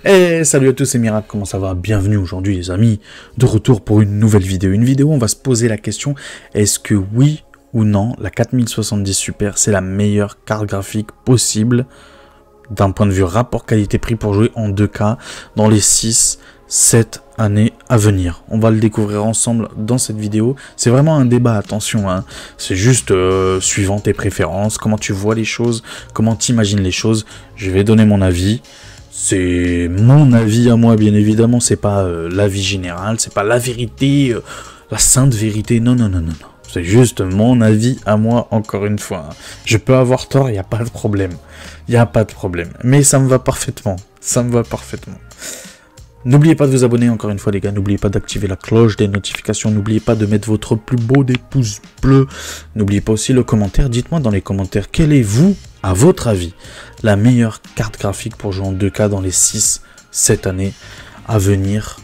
Et salut à tous, c'est Miracle, comment ça va? Bienvenue aujourd'hui les amis, de retour pour une nouvelle vidéo. Une vidéo où on va se poser la question, est-ce que oui ou non, la 4070 Super, c'est la meilleure carte graphique possible d'un point de vue rapport qualité-prix pour jouer en 2K dans les 6-7 années à venir. On va le découvrir ensemble dans cette vidéo. C'est vraiment un débat, attention, hein. C'est juste suivant tes préférences, comment tu vois les choses, comment tu imagines les choses. Je vais donner mon avis. C'est mon avis à moi, bien évidemment, c'est pas l'avis général, c'est pas la vérité, la sainte vérité, non, non, non, non, non. C'est juste mon avis à moi, encore une fois. Hein. Je peux avoir tort, il n'y a pas de problème. Il n'y a pas de problème. Mais ça me va parfaitement. Ça me va parfaitement. N'oubliez pas de vous abonner, encore une fois, les gars. N'oubliez pas d'activer la cloche des notifications. N'oubliez pas de mettre votre plus beau des pouces bleus. N'oubliez pas aussi le commentaire. Dites-moi dans les commentaires, quelle est, vous, à votre avis, la meilleure carte graphique pour jouer en 2K dans les 6-7 années à venir.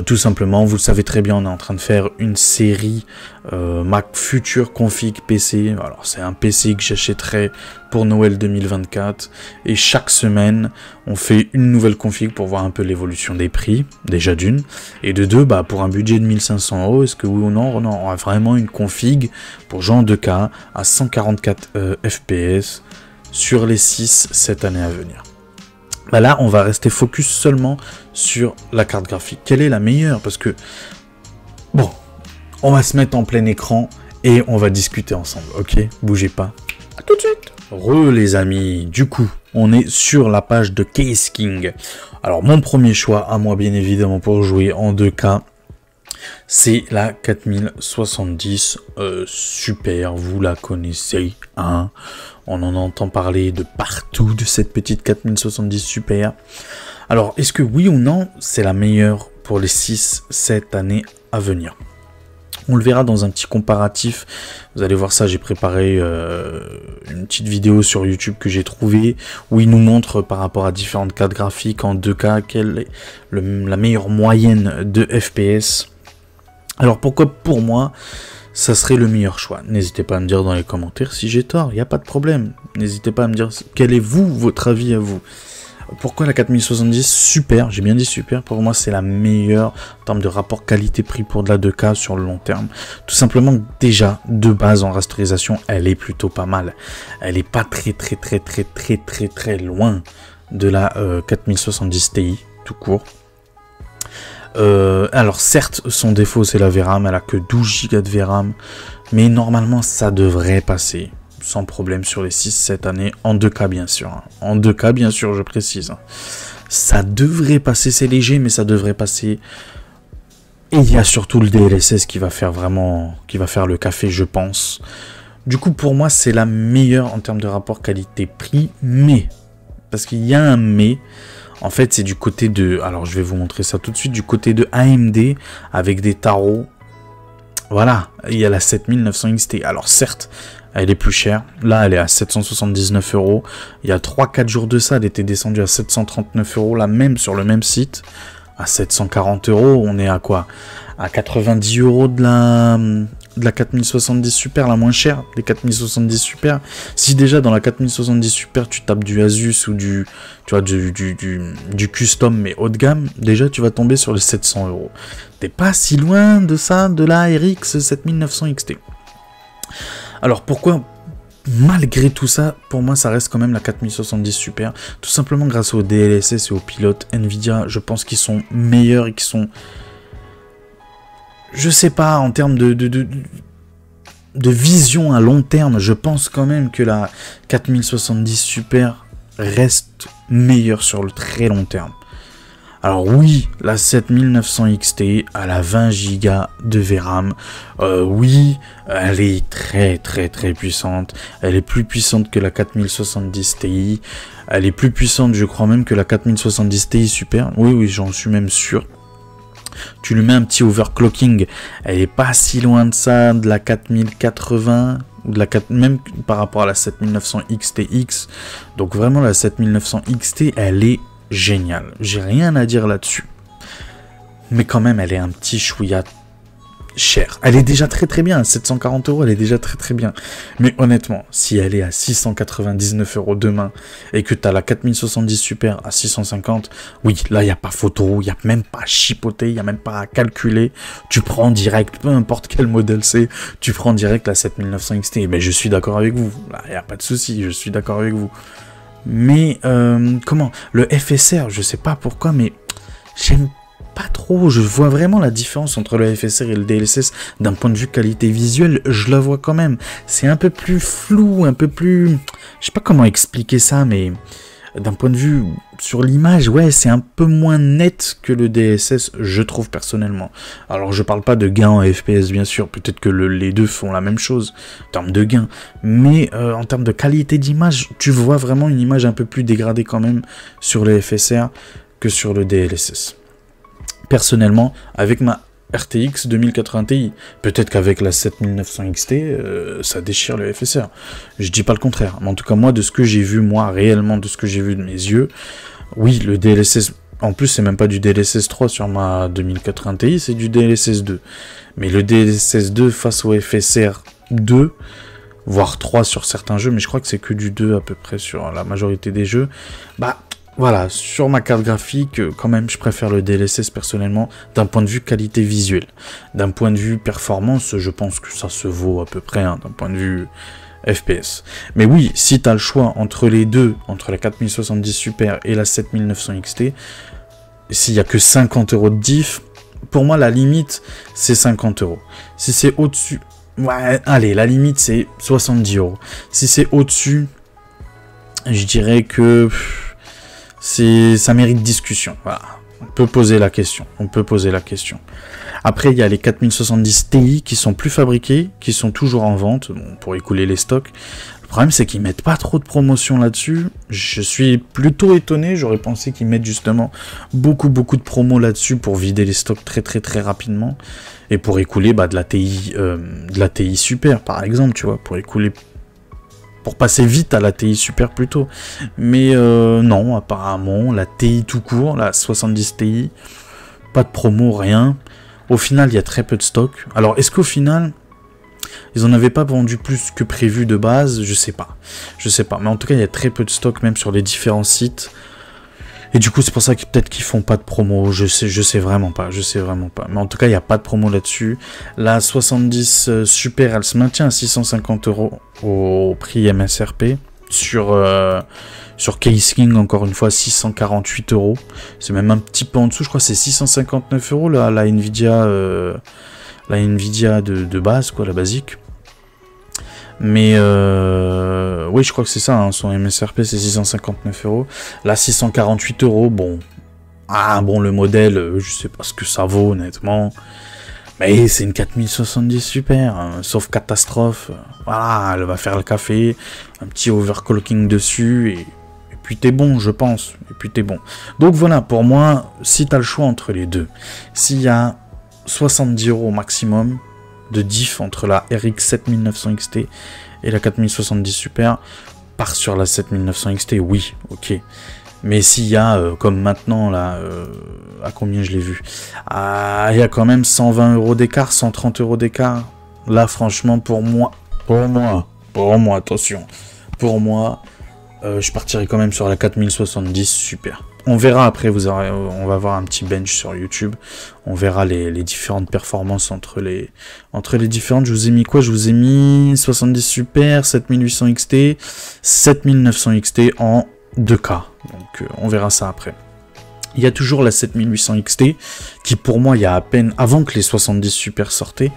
Tout simplement, vous le savez très bien, on est en train de faire une série Mac Future Config PC. Alors c'est un PC que j'achèterai pour Noël 2024. Et chaque semaine, on fait une nouvelle config pour voir un peu l'évolution des prix, déjà d'une. Et de deux, bah, pour un budget de 1500 €, est-ce que oui ou non, on aura vraiment une config pour jouer en 2K à 144 FPS sur les 6-7 années à venir. Bah là, on va rester focus seulement sur la carte graphique. Quelle est la meilleure? Parce que, bon, on va se mettre en plein écran et on va discuter ensemble, ok? Bougez pas. À tout de suite. Les amis, du coup, on est sur la page de Case King. Alors, mon premier choix, à moi, bien évidemment, pour jouer en 2K, c'est la 4070 Super, vous la connaissez, hein? On en entend parler de partout de cette petite 4070 Super. Alors, est-ce que oui ou non, c'est la meilleure pour les 6-7 années à venir? On le verra dans un petit comparatif. Vous allez voir ça, j'ai préparé une petite vidéo sur YouTube que j'ai trouvée où il nous montre par rapport à différentes cartes graphiques en 2K quelle est la meilleure moyenne de FPS. Alors pourquoi pour moi ça serait le meilleur choix? N'hésitez pas à me dire dans les commentaires si j'ai tort, il n'y a pas de problème. N'hésitez pas à me dire quel est votre avis à vous. Pourquoi la 4070 Super? J'ai bien dit Super, pour moi c'est la meilleure en termes de rapport qualité-prix pour de la 2K sur le long terme. Tout simplement déjà, de base en rasterisation, elle est plutôt pas mal. Elle est pas très loin de la 4070 Ti, tout court. Alors certes, son défaut c'est la VRAM, elle a que 12 Go de VRAM, mais normalement ça devrait passer sans problème sur les 6-7 années, en 2K bien sûr, hein. En 2K bien sûr, je précise. Hein. Ça devrait passer, c'est léger, mais ça devrait passer. Et il y a surtout le DLSS qui va faire le café, je pense. Du coup, pour moi, c'est la meilleure en termes de rapport qualité-prix, mais, parce qu'il y a un mais, en fait, c'est du côté de... Alors, je vais vous montrer ça tout de suite. Du côté de AMD, avec des tarots. Voilà, il y a la 7900 XT. Alors, certes, elle est plus chère. Là, elle est à 779 €. Il y a 3-4 jours de ça, elle était descendue à 739 €. Là, même sur le même site, à 740 €. On est à quoi? À 90 € de la 4070 Super, la moins chère des 4070 Super. Si déjà dans la 4070 Super tu tapes du Asus ou du custom mais haut de gamme, déjà tu vas tomber sur les 700 €. T'es pas si loin de ça, de la RX 7900 XT. Alors pourquoi, malgré tout ça, pour moi ça reste quand même la 4070 Super, tout simplement grâce au DLSS et au pilote Nvidia, je pense qu'ils sont meilleurs et qu'ils sont... Je sais pas, en termes de vision à long terme, je pense quand même que la 4070 Super reste meilleure sur le très long terme. Alors oui, la 7900 XT, elle a 20 Go de VRAM. Oui, elle est très puissante. Elle est plus puissante que la 4070 Ti. Elle est plus puissante, je crois même, que la 4070 Ti Super. Oui, j'en suis même sûr. Tu lui mets un petit overclocking, elle est pas si loin de ça, de la 4080 ou de la 4, même par rapport à la 7900 XTX. Donc vraiment la 7900 XT, elle est géniale. J'ai rien à dire là-dessus. Mais quand même, elle est un petit chouïa chère. Elle est déjà très très bien, 740 €, elle est déjà très très bien. Mais honnêtement, si elle est à 699 € demain, et que tu as la 4070 Super à 650, oui, là, il n'y a pas photo, il n'y a même pas à chipoter, il n'y a même pas à calculer. Tu prends direct, peu importe quel modèle c'est, tu prends direct la 7900 XT. Mais je suis d'accord avec vous, là, il n'y a pas de souci, je suis d'accord avec vous. Mais, comment, le FSR, je sais pas pourquoi, mais j'aime pas trop, je vois vraiment la différence entre le FSR et le DLSS d'un point de vue qualité visuelle, je la vois quand même. C'est un peu plus flou, un peu plus... Je sais pas comment expliquer ça, mais d'un point de vue sur l'image, ouais, c'est un peu moins net que le DLSS, je trouve personnellement. Alors je parle pas de gain en FPS bien sûr, peut-être que les deux font la même chose en termes de gain, mais en termes de qualité d'image, tu vois vraiment une image un peu plus dégradée quand même sur le FSR que sur le DLSS. Personnellement, avec ma RTX 2080 Ti, peut-être qu'avec la 7900 XT, ça déchire le FSR. Je dis pas le contraire, mais en tout cas moi, de ce que j'ai vu, moi, réellement, de ce que j'ai vu de mes yeux, oui, le DLSS, en plus c'est même pas du DLSS 3 sur ma 2080 Ti, c'est du DLSS 2. Mais le DLSS 2 face au FSR 2, voire 3 sur certains jeux, mais je crois que c'est que du 2 à peu près sur la majorité des jeux, bah... Voilà, sur ma carte graphique, quand même, je préfère le DLSS personnellement, d'un point de vue qualité visuelle. D'un point de vue performance, je pense que ça se vaut à peu près, hein, d'un point de vue FPS. Mais oui, si tu as le choix entre les deux, entre la 4070 Super et la 7900 XT, s'il n'y a que 50 € de diff, pour moi, la limite, c'est 50 €. Si c'est au-dessus... Ouais, allez, la limite, c'est 70 €. Si c'est au-dessus, je dirais que... ça mérite discussion, voilà. On peut poser la question, Après, il y a les 4070 Ti qui sont plus fabriqués, qui sont toujours en vente, bon, pour écouler les stocks. Le problème, c'est qu'ils mettent pas trop de promotion là-dessus. Je suis plutôt étonné, j'aurais pensé qu'ils mettent justement beaucoup de promos là-dessus pour vider les stocks très rapidement. Et pour écouler de la TI Super, par exemple, tu vois, pour passer vite à la TI Super plutôt. Mais non, apparemment, la TI tout court, la 70 Ti, pas de promo, rien. Au final, il y a très peu de stock. Alors, est-ce qu'au final, ils en avaient pas vendu plus que prévu de base? Je sais pas. Mais en tout cas, il y a très peu de stock, même sur les différents sites. Et du coup, c'est pour ça que peut-être qu'ils font pas de promo. Je sais vraiment pas. Mais en tout cas, il n'y a pas de promo là-dessus. La 70 Super, elle se maintient à 650 € au prix MSRP. Sur Case-King, encore une fois, 648 €. C'est même un petit peu en dessous. Je crois que c'est 659 € la Nvidia de base, quoi, la basique. Mais oui, je crois que c'est ça, hein, son MSRP c'est 659 €. Là, 648 €, bon. Ah, bon, le modèle, je sais pas ce que ça vaut, honnêtement. Mais c'est une 4070 Super, hein, sauf catastrophe. Voilà, elle va faire le café, un petit overclocking dessus, et puis t'es bon, je pense. Donc voilà, pour moi, si t'as le choix entre les deux, s'il y a 70 € au maximum de diff entre la RX 7900 XT et la 4070 Super, part sur la 7900 XT, oui, ok. Mais s'il y a, comme maintenant, là, à combien je l'ai vu, il y a quand même 120 € d'écart, 130 € d'écart. Là, franchement, pour moi, attention, je partirai quand même sur la 4070 Super. On verra après, on va voir un petit bench sur YouTube. On verra les différentes performances entre les différentes. Je vous ai mis quoi? Je vous ai mis 70 Super, 7800 XT, 7900 XT en 2K. Donc on verra ça après. Il y a toujours la 7800 XT qui pour moi, il y a à peine avant que les 70 Super sortaient,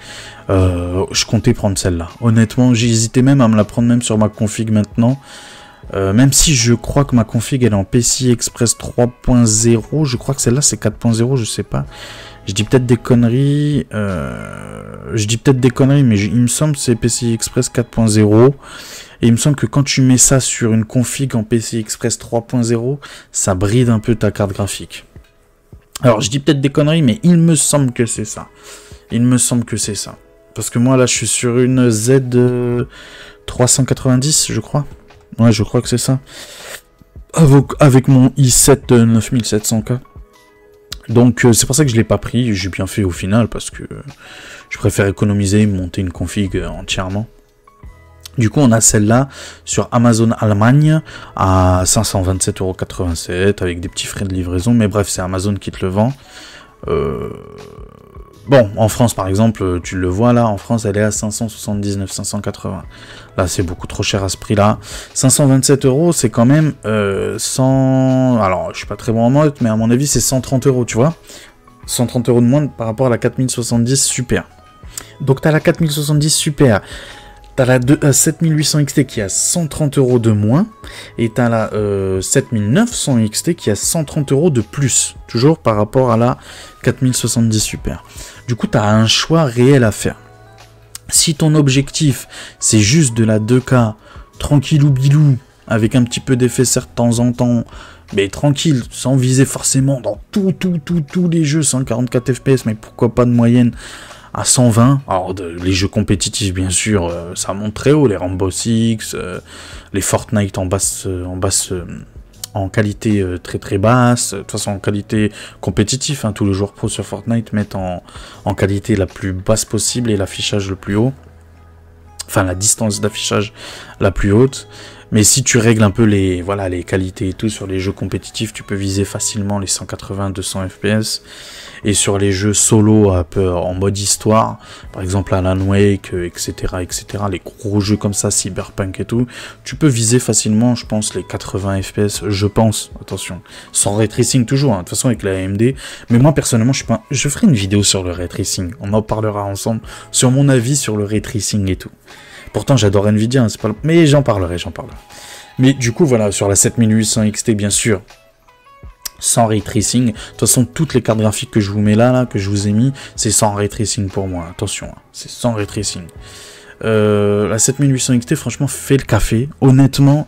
je comptais prendre celle-là. Honnêtement, j'ai hésité même à me la prendre même sur ma config maintenant. Même si je crois que ma config elle est en PCI Express 3.0, je crois que celle-là c'est 4.0, je sais pas. Je dis peut-être des conneries, mais il me semble que c'est PCI Express 4.0. Et il me semble que quand tu mets ça sur une config en PCI Express 3.0, ça bride un peu ta carte graphique. Alors je dis peut-être des conneries, mais il me semble que c'est ça. Parce que moi là je suis sur une Z390, je crois. Ouais, je crois que c'est ça. Avec mon i7 9700K. Donc c'est pour ça que je l'ai pas pris, j'ai bien fait au final, parce que je préfère économiser, monter une config entièrement. Du coup, on a celle-là sur Amazon Allemagne à 527,87 € avec des petits frais de livraison. Mais bref, c'est Amazon qui te le vend. Bon, en France, par exemple, tu le vois là, en France, elle est à 579, 580. Là, c'est beaucoup trop cher à ce prix-là. 527 €, c'est quand même 100... Alors, je suis pas très bon en mode, mais à mon avis, c'est 130 €, tu vois. 130 € de moins par rapport à la 4070 Super. Donc, tu as la 4070 Super. T'as la 7800 XT qui a 130 € de moins, et t'as la 7900 XT qui a 130 € de plus, toujours par rapport à la 4070 Super. Du coup, t'as un choix réel à faire. Si ton objectif, c'est juste de la 2K, tranquillou bilou, avec un petit peu d'effet certes de temps en temps, mais tranquille, sans viser forcément dans tous les jeux, 144 FPS, mais pourquoi pas de moyenne à 120, alors les jeux compétitifs bien sûr, ça monte très haut, les Rainbow Six, les Fortnite en qualité très basse, de toute façon en qualité compétitive, hein, tous les joueurs pro sur Fortnite mettent en qualité la plus basse possible et l'affichage le plus haut, enfin la distance d'affichage la plus haute. Mais si tu règles un peu les qualités et tout sur les jeux compétitifs, tu peux viser facilement les 180-200 FPS. Et sur les jeux solo un peu en mode histoire, par exemple Alan Wake, etc., les gros jeux comme ça, Cyberpunk et tout, tu peux viser facilement, je pense, les 80 FPS, je pense, attention, sans ray tracing toujours, hein, de toute façon avec la AMD. Mais moi personnellement, je ferai une vidéo sur le ray tracing, on en parlera ensemble, sur mon avis sur le ray tracing et tout. Pourtant, j'adore Nvidia, hein, c'est pas... mais j'en parlerai. Mais du coup, voilà, sur la 7800 XT, bien sûr, sans ray tracing. De toute façon, toutes les cartes graphiques que je vous mets là, que je vous ai mis, c'est sans ray tracing pour moi. Attention, hein, c'est sans ray tracing. La 7800 XT, franchement, fait le café. Honnêtement,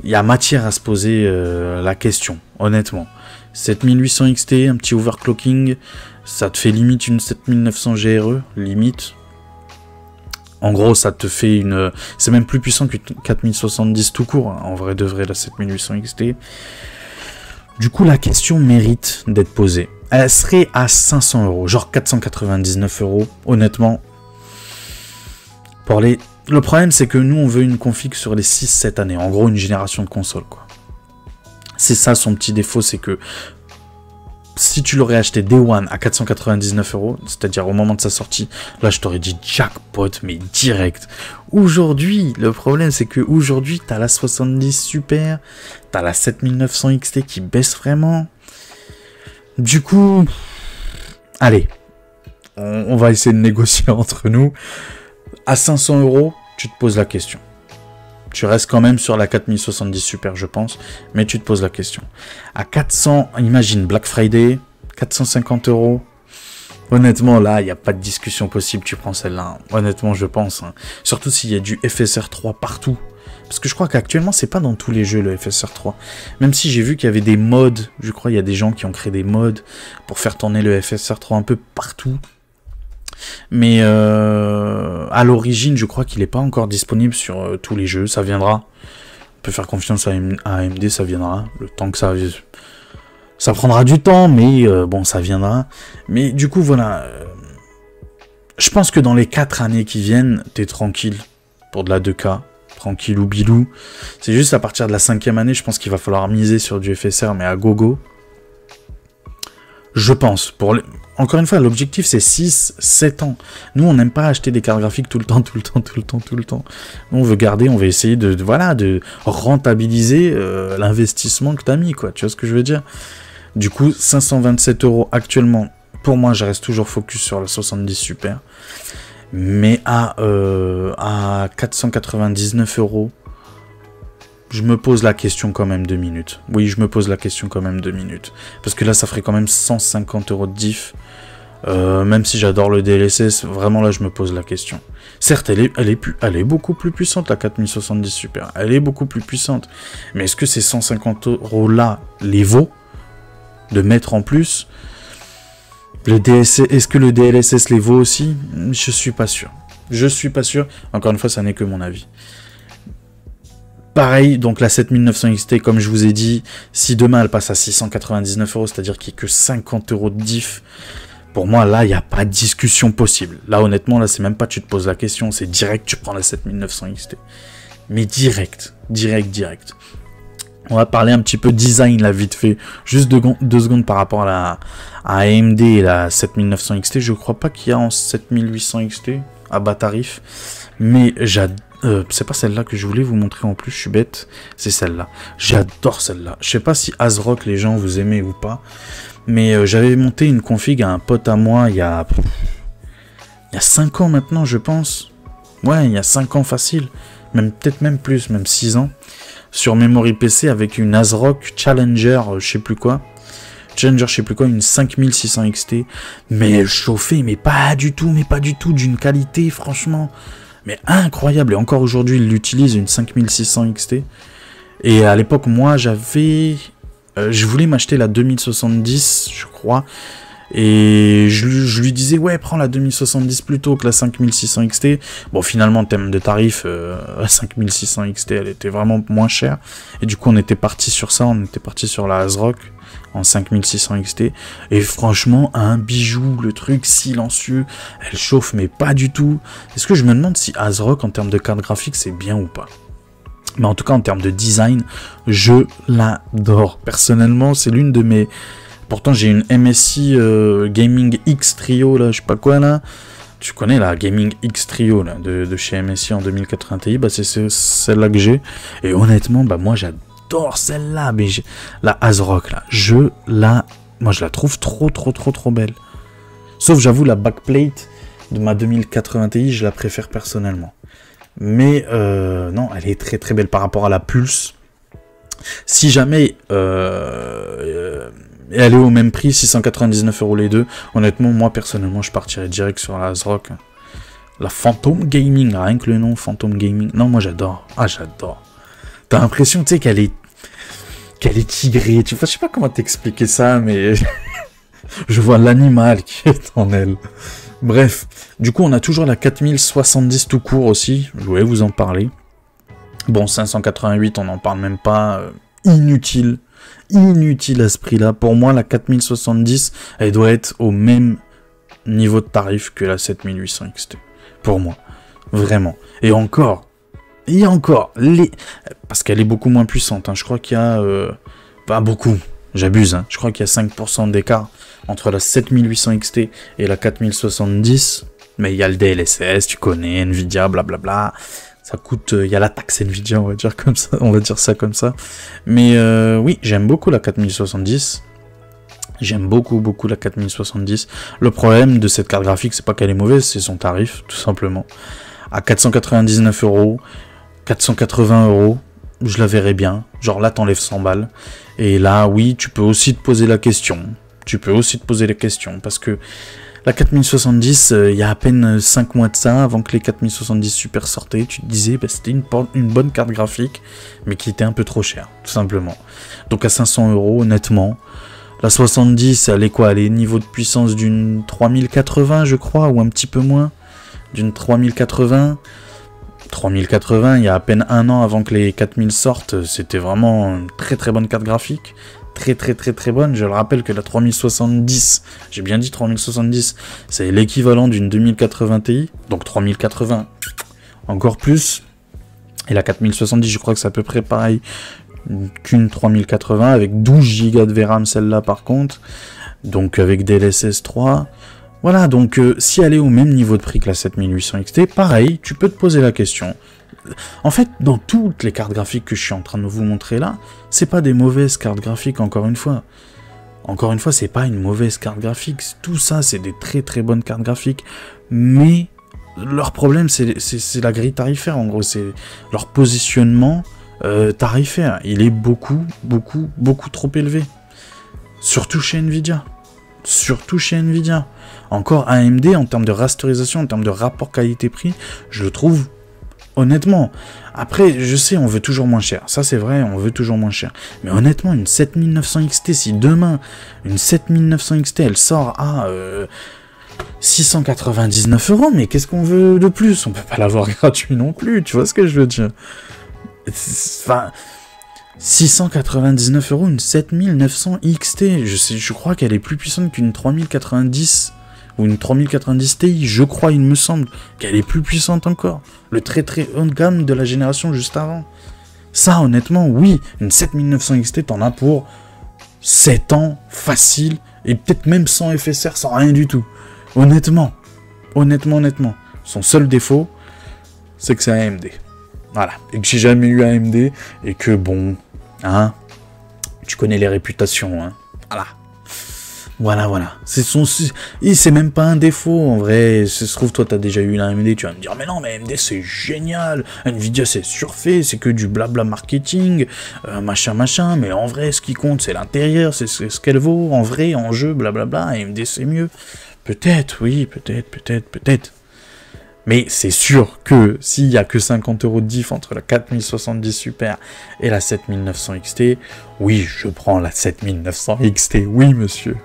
il y a matière à se poser la question. Honnêtement. 7800 XT, un petit overclocking, ça te fait limite une 7900 GRE, limite. En gros, ça te fait une... C'est même plus puissant que 4070 tout court, hein, en vrai de vrai, la 7800 XT. Du coup, la question mérite d'être posée. Elle serait à 500 €, genre 499 €, honnêtement. Le problème, c'est que nous, on veut une config sur les 6-7 années. En gros, une génération de console, quoi. C'est ça son petit défaut, c'est que si tu l'aurais acheté Day One à 499 €, c'est-à-dire au moment de sa sortie, là je t'aurais dit jackpot, mais direct. Aujourd'hui, le problème c'est que aujourd'hui t'as la 70 Super, t'as la 7900 XT qui baisse vraiment. Du coup, allez, on va essayer de négocier entre nous. À 500 €, tu te poses la question. Tu restes quand même sur la 4070 Super, je pense, mais tu te poses la question. À 400, imagine Black Friday, 450 €. Honnêtement, là, il n'y a pas de discussion possible, tu prends celle-là. Honnêtement, je pense. Hein. Surtout s'il y a du FSR 3 partout. Parce que je crois qu'actuellement, c'est pas dans tous les jeux le FSR 3. Même si j'ai vu qu'il y avait des mods, je crois il y a des gens qui ont créé des mods pour faire tourner le FSR 3 un peu partout. Mais à l'origine, je crois qu'il n'est pas encore disponible sur tous les jeux. Ça viendra. On peut faire confiance à AMD, ça viendra. Le temps que ça prendra du temps, mais bon, ça viendra. Mais du coup, voilà. Je pense que dans les 4 années qui viennent, t'es tranquille pour de la 2K. Tranquille ou bilou. C'est juste à partir de la 5e année, je pense qu'il va falloir miser sur du FSR, mais à gogo. Je pense. Encore une fois, l'objectif c'est 6-7 ans. Nous, on n'aime pas acheter des cartes graphiques tout le temps. Nous, on veut garder, on veut essayer de rentabiliser l'investissement que tu as mis, quoi. Tu vois ce que je veux dire? Du coup, 527 € actuellement. Pour moi, je reste toujours focus sur la 70 Super. Mais à 499 €, je me pose la question quand même 2 minutes. Oui, je me pose la question quand même 2 minutes. Parce que là, ça ferait quand même 150 € de diff. Même si j'adore le DLSS, vraiment là, je me pose la question. Certes, elle est beaucoup plus puissante, la 4070 Super. Elle est beaucoup plus puissante. Mais est-ce que ces 150 € là les vaut de mettre en plus? Est-ce que le DLSS les vaut aussi? Je suis pas sûr. Encore une fois, ça n'est que mon avis. Pareil, donc la 7900 XT, comme je vous ai dit, si demain elle passe à 699 €, c'est-à-dire qu'il n'y a que 50 € de diff, pour moi, là, il n'y a pas de discussion possible. Là, honnêtement, là, c'est même pas tu te poses la question, c'est direct, tu prends la 7900 XT. Mais direct. On va parler un petit peu design, là, vite fait. Juste 2 secondes par rapport à AMD et la 7900 XT. Je crois pas qu'il y a en 7800 XT à bas tarif. Mais j'adore. C'est pas celle-là que je voulais vous montrer en plus, je suis bête. C'est celle-là. J'adore celle-là. Je sais pas si ASRock, les gens, vous aimez ou pas. Mais j'avais monté une config à un pote à moi il y a 5 ans maintenant, je pense. Ouais, il y a 5 ans facile. Peut-être même plus, même 6 ans. Sur Memory PC avec une ASRock Challenger, je sais plus quoi. Une 5600 XT. Mais elle chauffait, mais pas du tout, d'une qualité, franchement. Mais incroyable. Et encore aujourd'hui, il l'utilise, une 5600 XT. Et à l'époque, moi, j'avais... je voulais m'acheter la 2070, je crois. Et je lui disais, ouais, prends la 2070 plutôt que la 5600 XT. Bon, finalement, en termes de tarif, la 5600 XT, elle était vraiment moins chère. Et du coup, on était parti sur ça, on était parti sur la ASRock en 5600 XT. Et franchement, un bijou, le truc silencieux, elle chauffe, mais pas du tout. Est-ce que je me demande si ASRock, en termes de carte graphique, c'est bien ou pas? Mais en tout cas, en termes de design, je l'adore. Personnellement, c'est l'une de mes... Pourtant, j'ai une MSI Gaming X Trio, là, je sais pas quoi, là. Tu connais la Gaming X Trio, là, de chez MSI en 2080 Ti. Bah, c'est celle-là que j'ai. Et honnêtement, bah, moi, j'adore celle-là. Mais la ASRock, là, moi, je la trouve trop belle. Sauf, j'avoue, la backplate de ma 2080 Ti, je la préfère personnellement. Mais non, elle est très belle par rapport à la Pulse. Si jamais elle est au même prix, 699 € les deux, honnêtement, moi personnellement, je partirais direct sur la ASRock. La Phantom Gaming, rien que le nom Phantom Gaming. Non, moi j'adore. Ah, j'adore. T'as l'impression, tu sais, qu'elle est tigrée. Je sais pas comment t'expliquer ça, mais je vois l'animal qui est en elle. Bref, du coup, on a toujours la 4070 tout court aussi. Je voulais vous en parler. Bon, 588, on n'en parle même pas. Inutile à ce prix-là. Pour moi, la 4070, elle doit être au même niveau de tarif que la 7800 XT. Pour moi. Vraiment. Et encore. Parce qu'elle est beaucoup moins puissante. Hein. Je crois qu'il y a... pas beaucoup. J'abuse. Hein. Je crois qu'il y a 5% d'écart entre la 7800 XT et la 4070. Mais il y a le DLSS, tu connais, Nvidia, blablabla. Ça coûte, il y a la taxe Nvidia, on va dire ça comme ça. Mais oui, j'aime beaucoup la 4070. J'aime beaucoup la 4070. Le problème de cette carte graphique, c'est pas qu'elle est mauvaise, c'est son tarif, tout simplement. À 499 €, 480 €, je la verrais bien. Genre là, t'enlèves 100 balles. Et là, oui, tu peux aussi te poser la question. Parce que la 4070, il y a à peine 5 mois de ça, avant que les 4070 Super sortaient, tu te disais, bah, c'était une bonne carte graphique, mais qui était un peu trop chère, tout simplement. Donc à 500 €, honnêtement, la 70, elle est quoi? Elle est niveau de puissance d'une 3080, je crois, ou un petit peu moins, d'une 3080. 3080, il y a à peine un an avant que les 4000 sortent, c'était vraiment une très bonne carte graphique. Très bonne. Je le rappelle que la 3070, j'ai bien dit 3070, c'est l'équivalent d'une 2080 Ti, donc 3080 encore plus. Et la 4070, je crois que c'est à peu près pareil qu'une 3080, avec 12 Go de VRAM celle-là par contre, donc avec DLSS 3. Voilà, donc si elle est au même niveau de prix que la 7800 XT, pareil, tu peux te poser la question. En fait, dans toutes les cartes graphiques que je suis en train de vous montrer là, c'est pas des mauvaises cartes graphiques, encore une fois. Encore une fois, c'est pas une mauvaise carte graphique. Tout ça, c'est des très bonnes cartes graphiques. Mais leur problème, c'est la grille tarifaire. En gros, c'est leur positionnement tarifaire. Il est beaucoup trop élevé. Surtout chez Nvidia. Encore AMD, en termes de rasterisation, en termes de rapport qualité-prix, je le trouve... Honnêtement, après, je sais, on veut toujours moins cher. Ça, c'est vrai, on veut toujours moins cher. Mais honnêtement, une 7900 XT, si demain, une 7900 XT, elle sort à 699 €, mais qu'est-ce qu'on veut de plus? On peut pas l'avoir gratuit non plus, tu vois ce que je veux dire? Enfin, 699 €, une 7900 XT. Je crois qu'elle est plus puissante qu'une 3090 ou une 3090 Ti. Je crois, il me semble, qu'elle est plus puissante encore. Le très très haut de gamme de la génération juste avant. Ça, honnêtement, oui, une 7900 XT, t'en as pour 7 ans, facile, et peut-être même sans FSR, sans rien du tout. Honnêtement. Son seul défaut, c'est que c'est AMD. Voilà. Et que j'ai jamais eu AMD, et que bon, hein, tu connais les réputations, hein. Voilà. C'est même pas un défaut, en vrai. Ça se trouve, toi, t'as déjà eu une AMD, tu vas me dire, mais non, mais AMD, c'est génial. Nvidia, c'est surfait, c'est que du blabla marketing, machin. Mais en vrai, ce qui compte, c'est l'intérieur, c'est ce qu'elle vaut. En vrai, en jeu, blablabla, AMD, c'est mieux. Peut-être, oui, peut-être. Mais c'est sûr que s'il n'y a que 50 € de diff entre la 4070 Super et la 7900 XT, oui, je prends la 7900 XT. Oui, monsieur.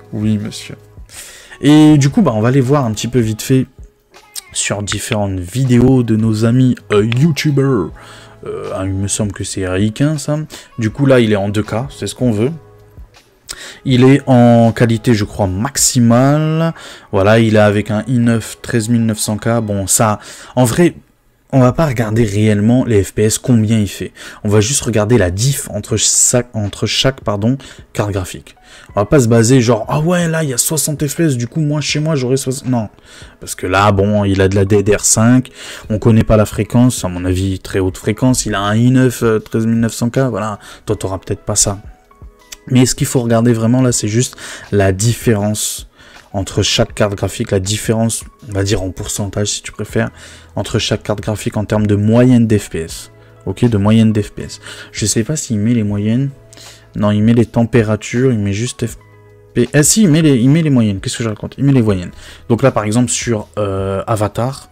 Et du coup, on va aller voir un petit peu vite fait sur différentes vidéos de nos amis YouTubers. Il me semble que c'est Ricain, ça. Du coup, là, il est en 2K, c'est ce qu'on veut. Il est en qualité, je crois, maximale. Voilà, il est avec un i9 13900K. Bon, ça, en vrai, on va pas regarder réellement les FPS, combien il fait. On va juste regarder la diff entre chaque carte graphique. On va pas se baser genre, ah ouais, là, il y a 60 FPS, du coup, moi, chez moi, j'aurais 60... Non, parce que là, bon, il a de la DDR5, on connaît pas la fréquence, à mon avis, très haute fréquence. Il a un i9 13900K, voilà. Toi, t'auras peut-être pas ça. Mais ce qu'il faut regarder vraiment là, c'est juste la différence entre chaque carte graphique, la différence, on va dire en pourcentage si tu préfères, entre chaque carte graphique en termes de moyenne d'FPS. Ok, de moyenne d'FPS. Je sais pas s'il met les moyennes. Non, il met les températures, il met juste FPS. Ah si, il met les moyennes. Qu'est-ce que je raconte? Il met les moyennes. Donc là, par exemple, sur Avatar,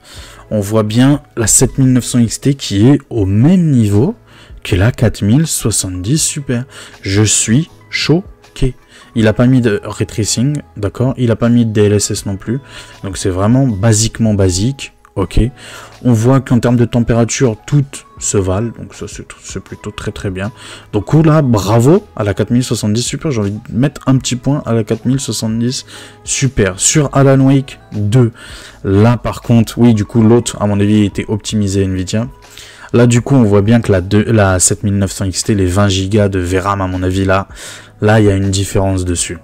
on voit bien la 7900 XT qui est au même niveau que la 4070 Super. Je suis choqué. Il a pas mis de ray tracing, d'accord. Il a pas mis de DLSS non plus. Donc c'est vraiment basiquement basique. Ok. On voit qu'en termes de température, toutes se valent. Donc ça c'est plutôt très bien. Donc là, bravo à la 4070 Super. J'ai envie de mettre un petit point à la 4070 Super. Sur Alan Wake 2. Là par contre, oui, du coup l'autre, à mon avis, était optimisé Nvidia. Là, du coup, on voit bien que la 7900 XT, les 20 Go de VRAM, à mon avis, là, il y a une différence dessus.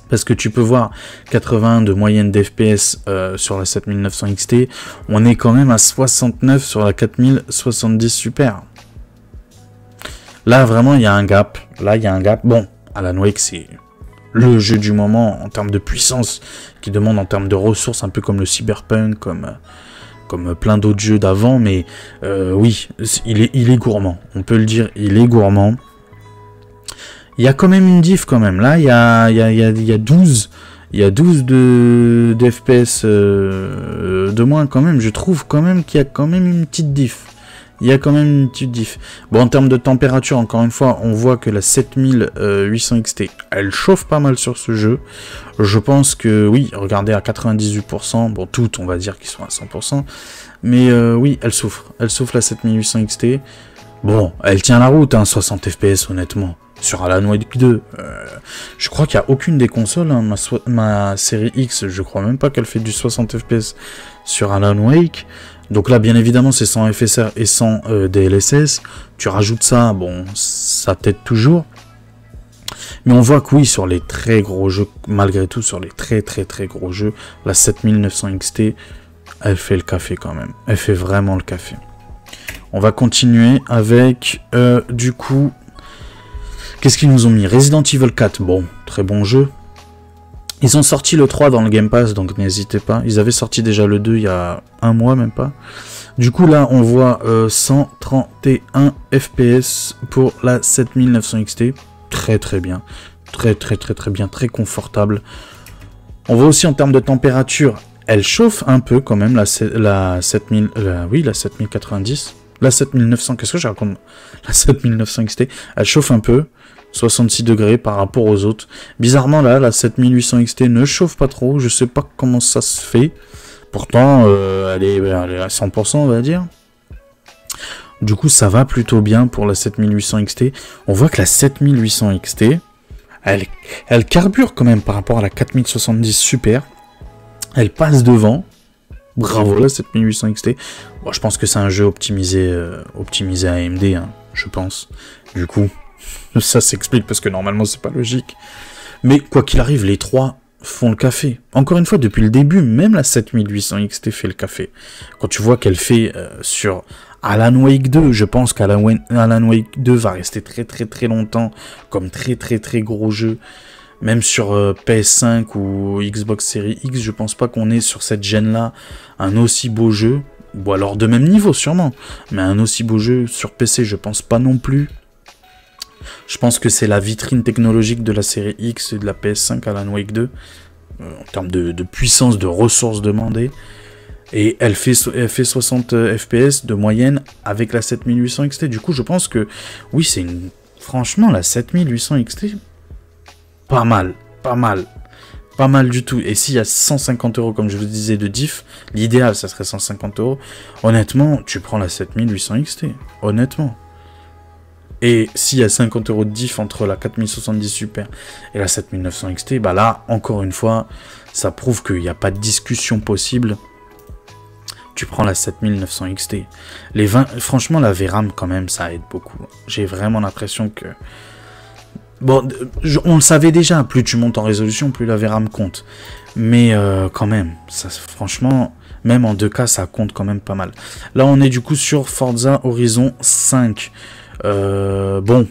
Parce que tu peux voir 81 de moyenne d'FPS sur la 7900 XT, on est quand même à 69 sur la 4070 Super. Là, vraiment, il y a un gap. Bon, Alan Wake, c'est le jeu du moment en termes de puissance, qui demande en termes de ressources, un peu comme le Cyberpunk, comme plein d'autres jeux d'avant, mais oui, il est gourmand, on peut le dire, il est gourmand. Il y a quand même une diff quand même, là, il y a 12 de FPS de moins quand même, je trouve quand même qu'il y a quand même une petite diff. Bon, en termes de température, encore une fois, on voit que la 7800 XT, elle chauffe pas mal sur ce jeu. Je pense que, oui, regardez à 98%, bon, toutes, on va dire qu'ils sont à 100%, mais oui, elle souffre la 7800 XT. Bon, elle tient la route, hein, 60 FPS, honnêtement. Sur Alan Wake 2, je crois qu'il n'y a aucune des consoles, hein, ma série X, je crois même pas qu'elle fait du 60 FPS sur Alan Wake. Donc là, bien évidemment, c'est sans FSR et sans DLSS. Tu rajoutes ça, bon, ça t'aide toujours. Mais on voit que oui, sur les très gros jeux, malgré tout, sur les très gros jeux, la 7900 XT, elle fait le café quand même. Elle fait vraiment le café. On va continuer avec, du coup, qu'est-ce qu'ils nous ont mis? Resident Evil 4, bon, très bon jeu. Ils ont sorti le 3 dans le Game Pass, donc n'hésitez pas. Ils avaient sorti déjà le 2 il y a un mois, même pas. Du coup, là, on voit 131 FPS pour la 7900 XT. Très bien. Très bien, très confortable. On voit aussi en termes de température, elle chauffe un peu quand même, la 7090. La 7900, qu'est-ce que je raconte? La 7900 XT, elle chauffe un peu. 66 degrés par rapport aux autres. Bizarrement là, la 7800 XT ne chauffe pas trop, je sais pas comment ça se fait. Pourtant, elle est à 100%, on va dire. Du coup, ça va plutôt bien pour la 7800 XT. On voit que la 7800 XT, elle carbure quand même par rapport à la 4070 Super. Elle passe devant. Bravo la 7800 XT. Bon, je pense que c'est un jeu optimisé AMD, hein, je pense. Du coup, ça s'explique parce que normalement c'est pas logique. Mais quoi qu'il arrive, les trois font le café. Encore une fois, depuis le début, même la 7800 XT fait le café. Quand tu vois qu'elle fait sur Alan Wake 2, je pense qu'Alan Wake 2 va rester très longtemps comme très gros jeu. Même sur PS5 ou Xbox Series X, je pense pas qu'on ait sur cette gêne-là un aussi beau jeu. Bon, alors de même niveau sûrement, mais un aussi beau jeu sur PC, je pense pas non plus. Je pense que c'est la vitrine technologique de la série X et de la PS5 Alan Wake 2, en termes de puissance, de ressources demandées. Et elle fait 60 FPS de moyenne avec la 7800 XT. Du coup, je pense que, oui, c'est une... Franchement, la 7800 XT... Pas mal du tout. Et s'il y a 150 € comme je vous disais de diff, l'idéal ça serait 150 €. Honnêtement, tu prends la 7800 XT. Honnêtement. Et s'il y a 50 € de diff entre la 4070 Super et la 7900 XT, bah là, encore une fois, ça prouve qu'il n'y a pas de discussion possible. Tu prends la 7900 XT. Franchement, la VRAM quand même, ça aide beaucoup. J'ai vraiment l'impression que... Bon, on le savait déjà, plus tu montes en résolution, plus la VRAM compte. Mais quand même, ça, franchement, même en 2K, ça compte quand même pas mal. Là, on est du coup sur Forza Horizon 5. Bon,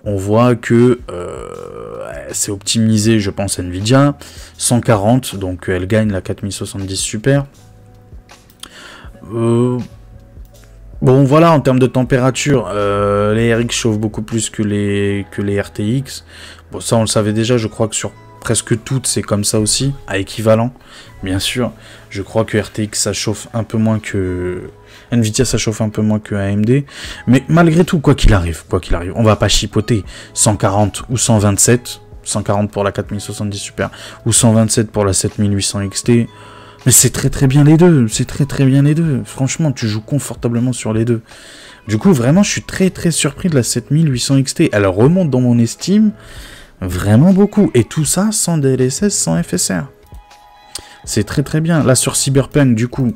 on voit que c'est optimisé, je pense, Nvidia. 140, donc elle gagne la 4070 Super. Bon, voilà, en termes de température, les RX chauffent beaucoup plus que les RTX. Bon, ça, on le savait déjà, je crois que sur presque toutes, c'est comme ça aussi, à équivalent, bien sûr. Je crois que RTX, ça chauffe un peu moins que... Nvidia, ça chauffe un peu moins que AMD. Mais malgré tout, quoi qu'il arrive, on va pas chipoter. 140 ou 127, 140 pour la 4070 Super, ou 127 pour la 7800 XT... Mais c'est très bien les deux, Franchement, tu joues confortablement sur les deux. Du coup, vraiment, je suis très surpris de la 7800 XT. Elle remonte dans mon estime vraiment beaucoup. Et tout ça sans DLSS, sans FSR. C'est très bien. Là, sur Cyberpunk, du coup,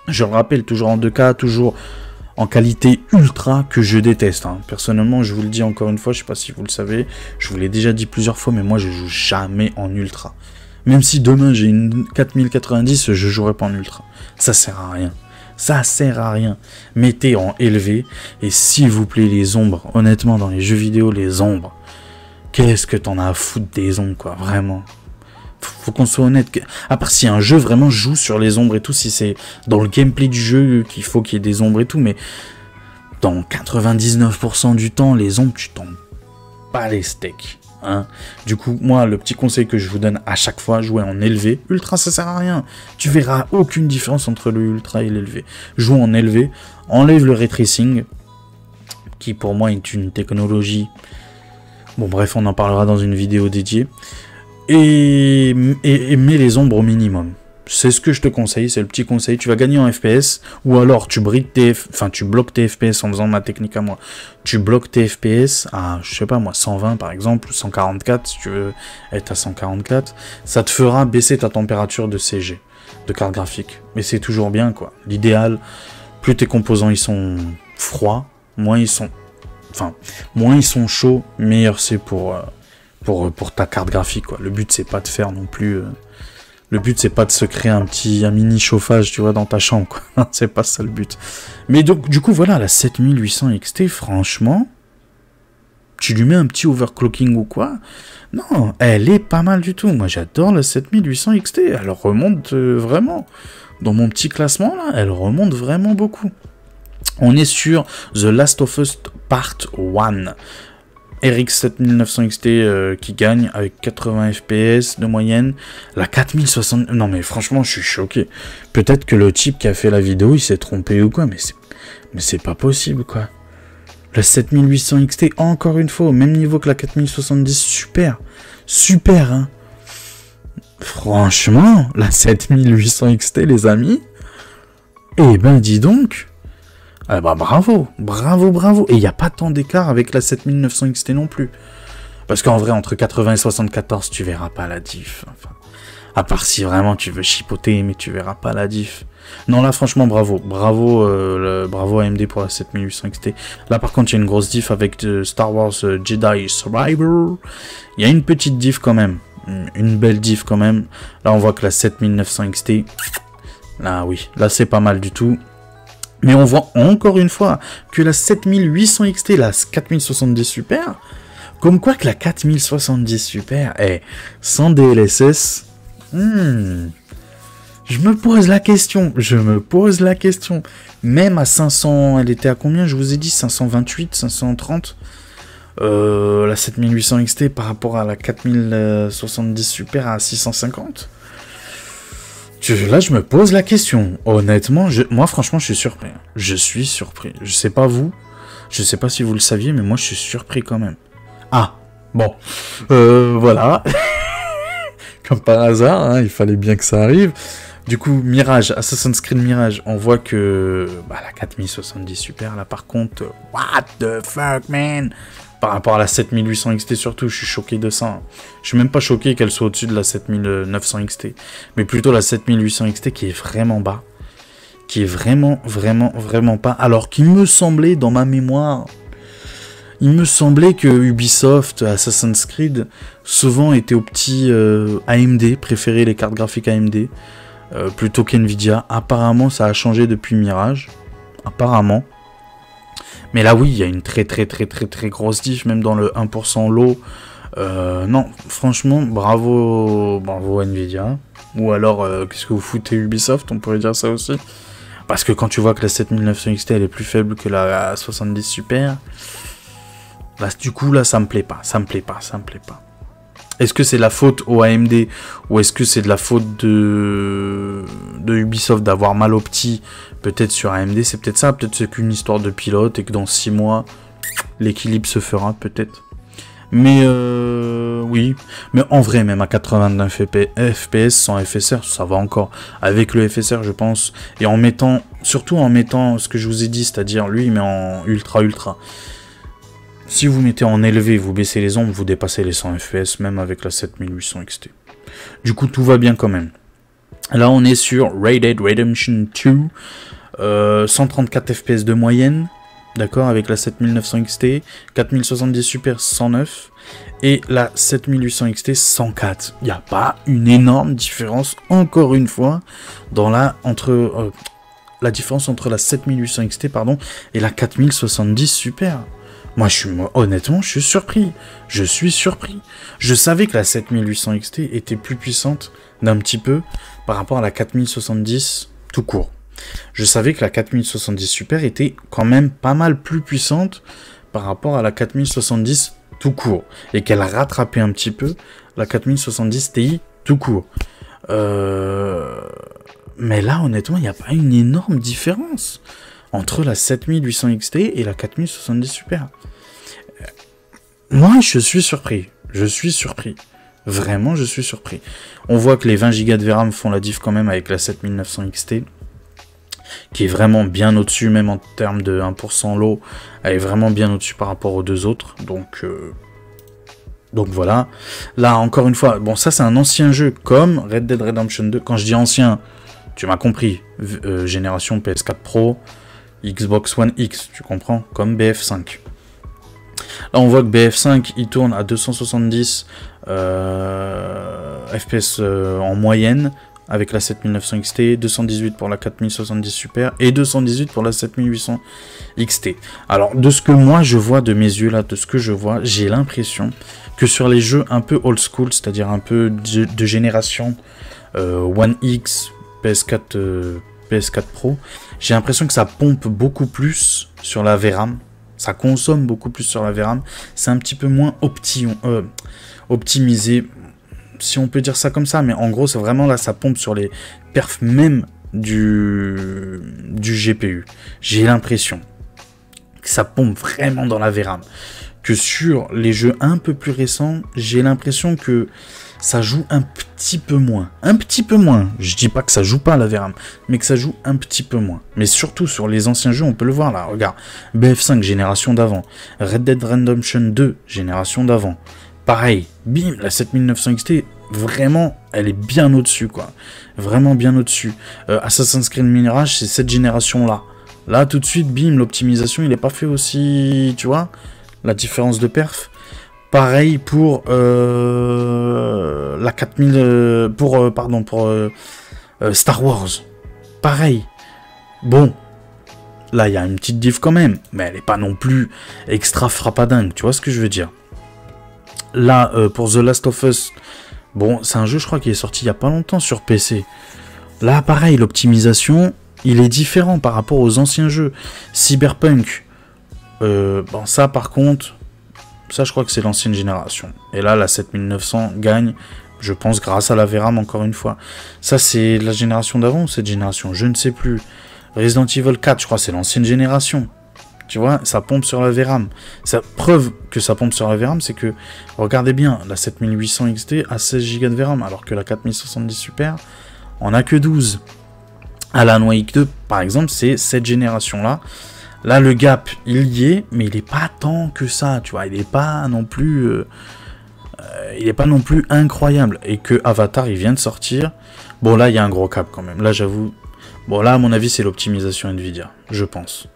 je le rappelle, toujours en 2K, toujours en qualité ultra que je déteste. Hein. Personnellement, je vous le dis encore une fois, je sais pas si vous le savez, je vous l'ai déjà dit plusieurs fois, mais moi, je joue jamais en ultra. Même si demain j'ai une 4090, je jouerai pas en ultra. Ça sert à rien. Ça sert à rien. Mettez en élevé. Et s'il vous plaît, les ombres. Honnêtement, dans les jeux vidéo, les ombres. Qu'est-ce que t'en as à foutre des ombres, quoi. Vraiment. Faut qu'on soit honnête. À part si un jeu vraiment joue sur les ombres et tout. Si c'est dans le gameplay du jeu qu'il faut qu'il y ait des ombres et tout. Mais dans 99% du temps, les ombres, tu t'en bats les steaks. Hein. Du coup, moi, le petit conseil que je vous donne à chaque fois, jouez en élevé. Ultra, ça sert à rien. Tu verras aucune différence entre le ultra et l'élevé. Joue en élevé, enlève le ray tracing, qui pour moi est une technologie... Bon, bref, on en parlera dans une vidéo dédiée. Et mets les ombres au minimum. C'est ce que je te conseille, c'est le petit conseil. Tu vas gagner en FPS, ou alors tu bloques tes FPS en faisant ma technique à moi. Tu bloques tes FPS à, je sais pas moi, 120 par exemple, ou 144 si tu veux être à 144. Ça te fera baisser ta température de CG, de carte graphique. Mais c'est toujours bien, quoi. L'idéal, plus tes composants ils sont froids, moins ils sont chauds, meilleur c'est pour ta carte graphique, quoi. Le but c'est pas de faire non plus... Le but, c'est pas de se créer un mini chauffage, tu vois, dans ta chambre, quoi. C'est pas ça le but. Mais donc, du coup, voilà, la 7800 XT, franchement, tu lui mets un petit overclocking ou quoi? Non, elle est pas mal du tout. Moi, j'adore la 7800 XT. Elle remonte vraiment. Dans mon petit classement, là, elle remonte vraiment beaucoup. On est sur The Last of Us Part 1. RX 7900 XT qui gagne avec 80 FPS de moyenne. La 4060... Non mais franchement je suis choqué. Peut-être que le type qui a fait la vidéo il s'est trompé ou quoi. Mais c'est pas possible quoi. La 7800 XT encore une fois au même niveau que la 4070 Super. Super hein. Franchement la 7800 XT les amis. Eh ben dis donc. Ah bah bravo, bravo, bravo. Et il n'y a pas tant d'écart avec la 7900 XT non plus. Parce qu'en vrai, entre 80 et 74, tu verras pas la diff. Enfin, à part si vraiment tu veux chipoter, mais tu verras pas la diff. Non, là, franchement, bravo. Bravo, bravo AMD pour la 7800 XT. Là, par contre, il y a une grosse diff avec Star Wars Jedi Survivor. Il y a une petite diff quand même. Une belle diff quand même. Là, on voit que la 7900 XT... Là, oui. Là, c'est pas mal du tout. Mais on voit encore une fois que la 7800 XT, la 4070 Super... Comme quoi que la 4070 Super est sans DLSS. Je me pose la question. Même à 500, elle était à combien? Je vous ai dit 528, 530. La 7800 XT par rapport à la 4070 Super à 650. Là, je me pose la question. Honnêtement, moi, franchement, je suis surpris. Je sais pas vous. Je sais pas si vous le saviez, mais moi, je suis surpris quand même. Ah, bon, voilà, comme par hasard, hein, il fallait bien que ça arrive. Du coup, Mirage, Assassin's Creed Mirage, on voit que la 4070 Super, là par contre, what the fuck, man. Par rapport à la 7800 XT surtout, je suis choqué de ça. Je suis même pas choqué qu'elle soit au-dessus de la 7900 XT, mais plutôt la 7800 XT qui est vraiment bas, qui est vraiment pas, alors qu'il me semblait, dans ma mémoire... Il me semblait que Ubisoft, Assassin's Creed, souvent était au petit AMD, préférait les cartes graphiques AMD, plutôt qu'NVIDIA. Apparemment, ça a changé depuis Mirage. Apparemment. Mais là, oui, il y a une très grosse diff, même dans le 1% low. Non, franchement, bravo NVIDIA. Ou alors, qu'est-ce que vous foutez Ubisoft, on pourrait dire ça aussi. Parce que quand tu vois que la 7900 XT, elle est plus faible que la 70 Super... Là, du coup, là, ça me plaît pas. Est-ce que c'est la faute au AMD ou est-ce que c'est de la faute de Ubisoft d'avoir mal au petit, peut-être sur AMD? C'est peut-être ça, peut-être c'est qu'une histoire de pilote et que dans 6 mois, l'équilibre se fera, peut-être. Mais oui, mais en vrai, même à 89 FPS sans FSR, ça va encore. Avec le FSR, je pense, et surtout en mettant ce que je vous ai dit, c'est-à-dire lui, il met en ultra. Si vous mettez en élevé, vous baissez les ombres, vous dépassez les 100 FPS, même avec la 7800 XT. Du coup, tout va bien quand même. Là, on est sur Red Dead Redemption 2, 134 FPS de moyenne, d'accord, avec la 7900 XT, 4070 Super 109, et la 7800 XT 104. Il n'y a pas une énorme différence, encore une fois, dans la différence entre la 7800 XT, et la 4070 Super. Moi, honnêtement, je suis surpris. Je savais que la 7800 XT était plus puissante d'un petit peu par rapport à la 4070 tout court. Je savais que la 4070 Super était quand même pas mal plus puissante par rapport à la 4070 tout court. Et qu'elle rattrapait un petit peu la 4070 Ti tout court. Mais là, honnêtement, il n'y a pas une énorme différence entre la 7800 XT et la 4070 Super. Moi, je suis surpris. Vraiment, je suis surpris. On voit que les 20 Go de VRAM font la diff quand même avec la 7900 XT, qui est vraiment bien au-dessus, même en termes de 1% low. Elle est vraiment bien au-dessus par rapport aux deux autres. Donc voilà. Là, encore une fois, bon, ça c'est un ancien jeu comme Red Dead Redemption 2. Quand je dis ancien, tu m'as compris. Génération PS4 Pro, Xbox One X, tu comprends, comme BF5. Là, on voit que BF5, il tourne à 270 FPS en moyenne, avec la 7900 XT, 218 pour la 4070 Super, et 218 pour la 7800 XT. Alors, de ce que moi je vois de mes yeux, là, j'ai l'impression que sur les jeux un peu old school, c'est-à-dire un peu de génération One X, PS4 Pro, j'ai l'impression que ça pompe beaucoup plus sur la VRAM, ça consomme beaucoup plus sur la VRAM, c'est un petit peu moins optimisé, si on peut dire ça comme ça, mais en gros c'est vraiment là, ça pompe sur les perfs même du GPU. J'ai l'impression que ça pompe vraiment dans la VRAM, que sur les jeux un peu plus récents, j'ai l'impression que ça joue un petit peu moins. Un petit peu moins. Je dis pas que ça joue pas la VRAM, mais que ça joue un petit peu moins. Mais surtout sur les anciens jeux, on peut le voir là. Regarde, BF5 génération d'avant, Red Dead Redemption 2 génération d'avant. Pareil, bim, la 7900 XT, vraiment, elle est bien au-dessus, quoi. Vraiment bien au-dessus. Assassin's Creed Mirage, c'est cette génération-là. Là, tout de suite, bim, l'optimisation, il n'est pas fait aussi, tu vois, la différence de perf. Pareil pour la 4000, pour Star Wars. Pareil. Bon, là, il y a une petite diff quand même, mais elle n'est pas non plus extra frappadingue, tu vois ce que je veux dire. Là, pour The Last of Us, bon, c'est un jeu, je crois, qui est sorti il n'y a pas longtemps sur PC. Là, pareil, l'optimisation, il est différent par rapport aux anciens jeux. Cyberpunk, bon, ça, par contre, ça, je crois que c'est l'ancienne génération. Et là, la 7900 gagne, je pense, grâce à la VRAM, encore une fois. Ça, c'est la génération d'avant ou cette génération? Je ne sais plus. Resident Evil 4, je crois, c'est l'ancienne génération. Tu vois, ça pompe sur la VRAM. Ça preuve que ça pompe sur la VRAM, c'est que, regardez bien, la 7800 XT a 16 Go de VRAM, alors que la 4070 Super en a que 12. Alan Wake 2, par exemple, c'est cette génération-là. Là, le gap, il y est, mais il n'est pas tant que ça, tu vois. Il n'est pas non plus... il n'est pas non plus incroyable. Et que Avatar, il vient de sortir. Bon, là, il y a un gros cap quand même. Là, j'avoue... Bon, là, à mon avis, c'est l'optimisation Nvidia. Je pense.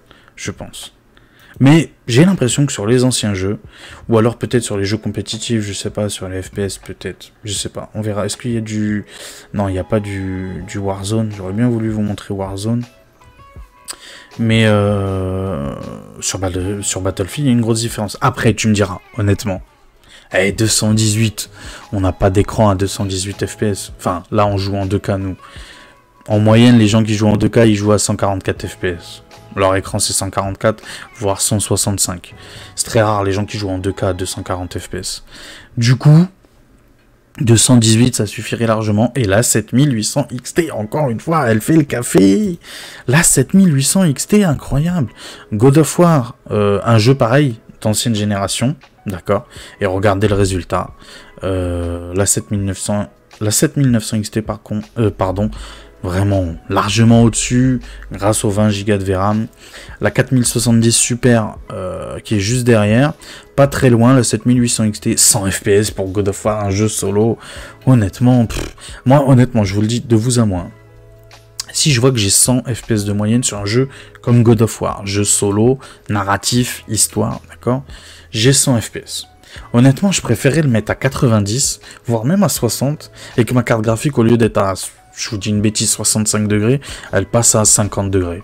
Mais j'ai l'impression que sur les anciens jeux, ou alors peut-être sur les jeux compétitifs, je sais pas, sur les FPS peut-être, je sais pas, on verra. Est-ce qu'il y a du... Non, il n'y a pas du Warzone, j'aurais bien voulu vous montrer Warzone. Mais sur Battlefield, il y a une grosse différence. Après, tu me diras, honnêtement, 218, on n'a pas d'écran à 218 FPS. Enfin, là, on joue en 2K, nous. En moyenne, les gens qui jouent en 2K, ils jouent à 144 FPS. Leur écran c'est 144, voire 165. C'est très rare les gens qui jouent en 2K à 240 FPS. Du coup, 218 ça suffirait largement. Et la 7800 XT, encore une fois, elle fait le café. La 7800 XT, incroyable. God of War, un jeu pareil, d'ancienne génération, d'accord. Et regardez le résultat. La 7900 XT pardon. Vraiment largement au-dessus, grâce aux 20 Go de VRAM. La 4070 Super, qui est juste derrière. Pas très loin, la 7800 XT, 100 FPS pour God of War, un jeu solo. Honnêtement, moi, honnêtement, je vous le dis de vous à moi. Si je vois que j'ai 100 FPS de moyenne sur un jeu comme God of War, jeu solo, narratif, histoire, d'accord, j'ai 100 FPS. Honnêtement, je préférais le mettre à 90, voire même à 60, et que ma carte graphique, au lieu d'être à... je vous dis une bêtise, 65 degrés, elle passe à 50 degrés.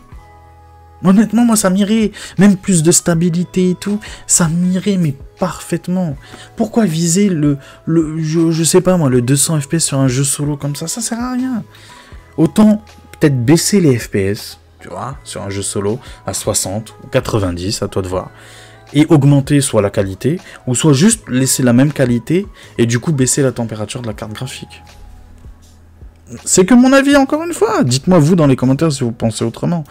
Honnêtement, moi, ça m'irait. Même plus de stabilité et tout, ça m'irait, mais parfaitement. Pourquoi viser je sais pas moi, le 200 FPS sur un jeu solo comme ça sert à rien. Autant peut-être baisser les FPS, tu vois, sur un jeu solo, à 60 ou 90, à toi de voir. Et augmenter soit la qualité, ou soit juste laisser la même qualité, et du coup baisser la température de la carte graphique. C'est que mon avis, encore une fois. Dites-moi, vous, dans les commentaires, si vous pensez autrement.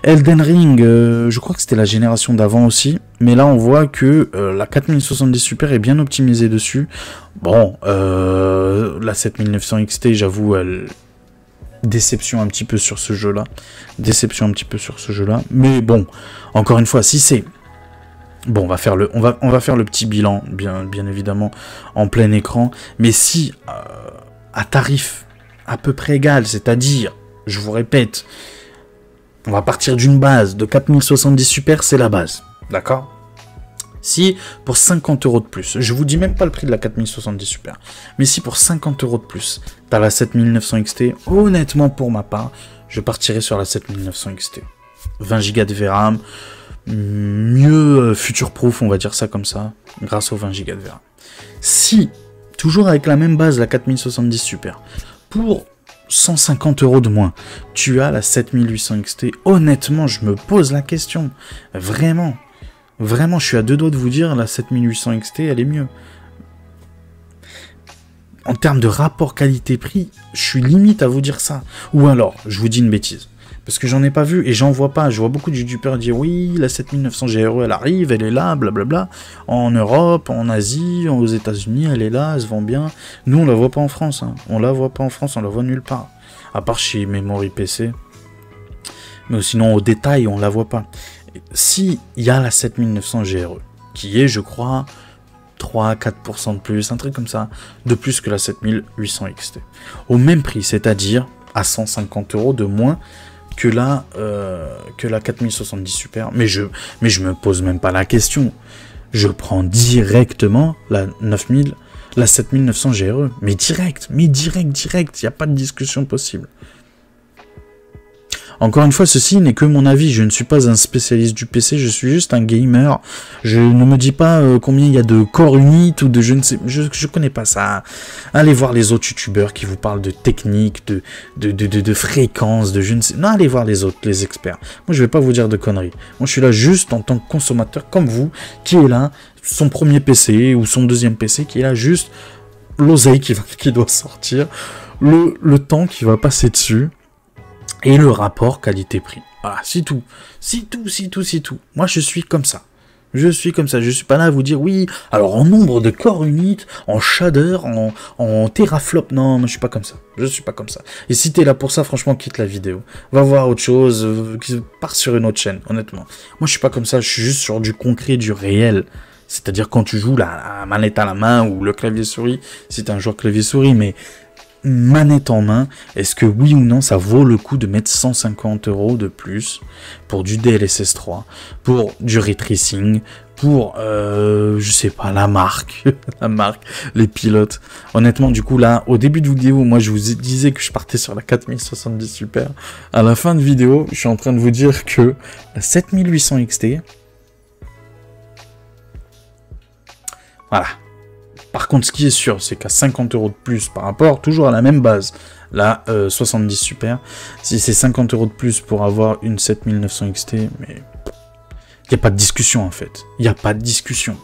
Elden Ring, je crois que c'était la génération d'avant aussi. Mais là, on voit que la 4070 Super est bien optimisée dessus. Bon, la 7900 XT, j'avoue, déception un petit peu sur ce jeu-là. Mais bon, encore une fois, si c'est... Bon, on va faire le petit bilan, bien évidemment, en plein écran. Mais si, à tarif... à peu près égal, c'est-à-dire, je vous répète, on va partir d'une base de 4070 Super, c'est la base, d'accord? Si pour 50 € de plus, je vous dis même pas le prix de la 4070 Super, mais si pour 50 € de plus, t'as la 7900 XT, honnêtement pour ma part, je partirai sur la 7900 XT. 20 Go de VRAM, mieux future-proof, on va dire ça comme ça, grâce aux 20 Go de VRAM. Si, toujours avec la même base, la 4070 Super, pour 150 € de moins, tu as la 7800 XT. Honnêtement, je me pose la question. Vraiment, je suis à deux doigts de vous dire, la 7800 XT, elle est mieux. En termes de rapport qualité-prix, je suis limite à vous dire ça. Ou alors, je vous dis une bêtise. Parce que j'en ai pas vu et j'en vois pas. Je vois beaucoup de youtubeurs dire oui, la 7900 GRE elle arrive, elle est là, blablabla. En Europe, en Asie, aux États-Unis, elle est là, elle se vend bien. Nous on la voit pas en France. Hein. On la voit pas en France, on la voit nulle part. À part chez Memory PC. Mais sinon au détail, on la voit pas. Si il y a la 7900 GRE, qui est, je crois, 3-4% de plus, un truc comme ça, de plus que la 7800 XT. Au même prix, c'est-à-dire à 150 € de moins que la 4070 Super. Mais je me pose même pas la question. Je prends directement la 7900 GRE. Mais direct, il n'y a pas de discussion possible. Encore une fois, ceci n'est que mon avis, je ne suis pas un spécialiste du PC, je suis juste un gamer. Je ne me dis pas combien il y a de core unit ou de je ne sais, je connais pas ça. Allez voir les autres youtubeurs qui vous parlent de technique, de fréquence, de je ne sais. Non, allez voir les autres, les experts. Moi, je vais pas vous dire de conneries. Moi, je suis là juste en tant que consommateur comme vous, qui est là, son premier PC ou son deuxième PC, qui est là juste l'oseille qui doit sortir, le temps qui va passer dessus. Et le rapport qualité-prix. Voilà, c'est tout. C'est tout. Moi, je suis comme ça. Je suis pas là à vous dire, oui, alors en nombre de core unit, en shader, en teraflop. Non, moi, je suis pas comme ça. Et si t'es là pour ça, franchement, quitte la vidéo. Va voir autre chose, pars sur une autre chaîne, honnêtement. Moi, je suis pas comme ça, je suis juste sur du concret, du réel. C'est-à-dire quand tu joues la manette à la main ou le clavier-souris, si t'es un joueur clavier-souris, mais manette en main, est-ce que oui ou non ça vaut le coup de mettre 150 € de plus pour du DLSS 3, pour du ray tracing, pour je sais pas, la marque, les pilotes. Honnêtement, du coup là, au début de vidéo, moi je vous disais que je partais sur la 4070 Super. À la fin de vidéo, je suis en train de vous dire que la 7800 XT, voilà. Par contre, ce qui est sûr, c'est qu'à 50 € de plus par rapport, toujours à la même base, la 70 Super, si c'est 50 € de plus pour avoir une 7900 XT, mais il n'y a pas de discussion en fait. Il n'y a pas de discussion.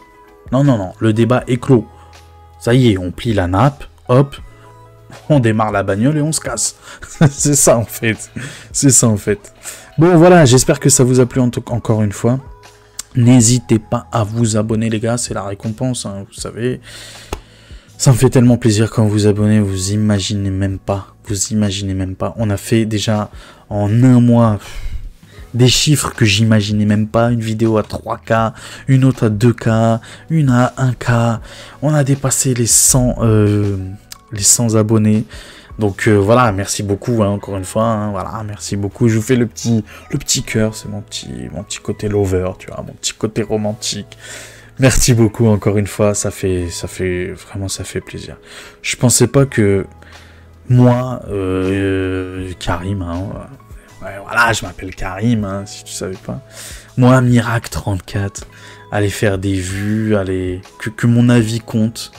Non, le débat est clos. Ça y est, on plie la nappe, hop, on démarre la bagnole et on se casse. C'est ça en fait. Bon voilà, j'espère que ça vous a plu encore une fois. N'hésitez pas à vous abonner les gars, c'est la récompense, hein, vous savez. Ça me fait tellement plaisir quand vous vous abonnez, vous imaginez même pas. On a fait déjà en un mois des chiffres que j'imaginais même pas. Une vidéo à 3K, une autre à 2K, une à 1K. On a dépassé les 100 abonnés. Donc voilà, merci beaucoup hein, encore une fois, hein, voilà, merci beaucoup. Je vous fais le petit cœur, c'est mon petit côté lover, tu vois, mon petit côté romantique. Merci beaucoup encore une fois, ça fait plaisir. Je pensais pas que moi, Karim, hein, ouais, voilà, je m'appelle Karim, hein, si tu savais pas. Moi, Mirac 34, aller faire des vues, que mon avis compte.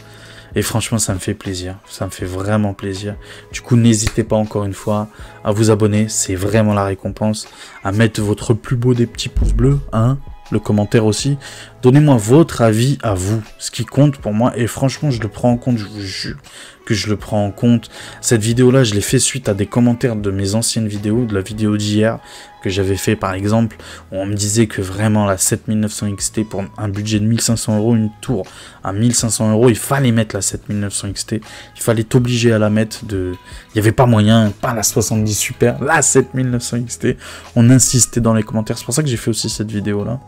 Et franchement, ça me fait plaisir. Ça me fait vraiment plaisir. Du coup, n'hésitez pas encore une fois à vous abonner. C'est vraiment la récompense. À mettre votre plus beau des petits pouces bleus. Hein, le commentaire aussi. Donnez-moi votre avis à vous. Ce qui compte pour moi. Et franchement, je le prends en compte. Je vous jure que je le prends en compte. Cette vidéo-là, je l'ai fait suite à des commentaires de mes anciennes vidéos. De la vidéo d'hier que j'avais fait par exemple. Où on me disait que vraiment la 7900 XT pour un budget de 1500 €, une tour à 1500 €, il fallait mettre la 7900 XT. Il fallait t'obliger à la mettre Il n'y avait pas moyen, pas la 70 Super, la 7900 XT. On insistait dans les commentaires. C'est pour ça que j'ai fait aussi cette vidéo-là.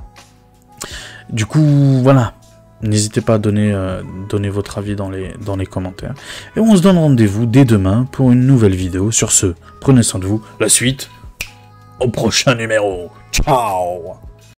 Du coup, voilà. N'hésitez pas à donner votre avis dans les commentaires. Et on se donne rendez-vous dès demain pour une nouvelle vidéo. Sur ce, prenez soin de vous. La suite, au prochain numéro. Ciao!